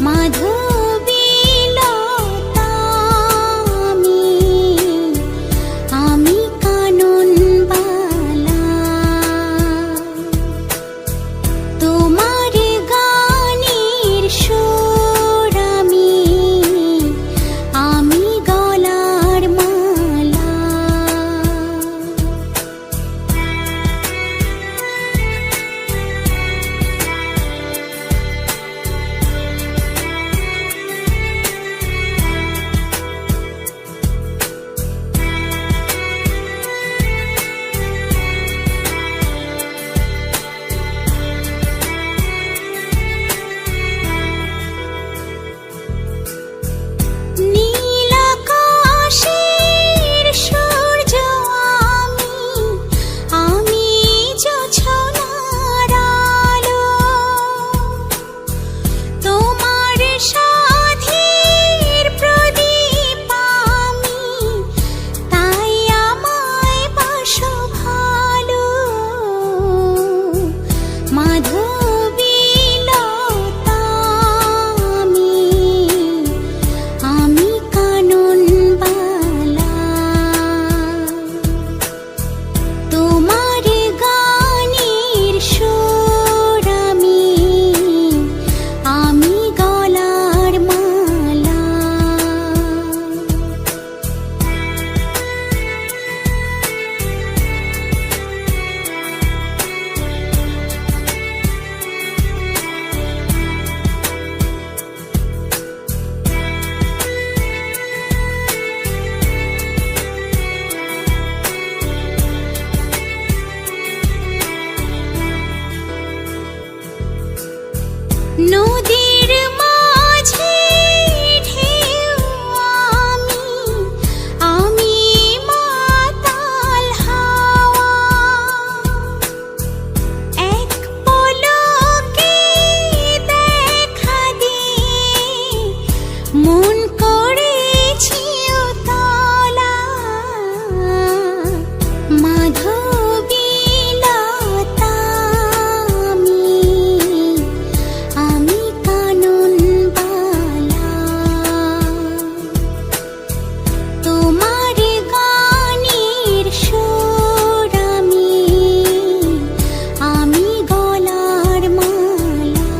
মাধবীলতা আমি কানন বালা, তোমার গানের সুর আমি গলার মালা। নীল আকাশের সূর্য আমি জোছনার আলো, তোমার সাধের প্রদীপ আমি, তাই আমায় বাসো ভালো। মাধবীলতা আমি কানন বালা, তোমার গানের সুর আমি গলার মালা। নদীর মাঝে ঢেউ আমি মাতাল হাওয়া, এক পলকে দেখা দিয়ে মন করেছি উতলা। মাধবীলতা আমি কানন বালা, তোমার গানের সুর আমি গলার মালা।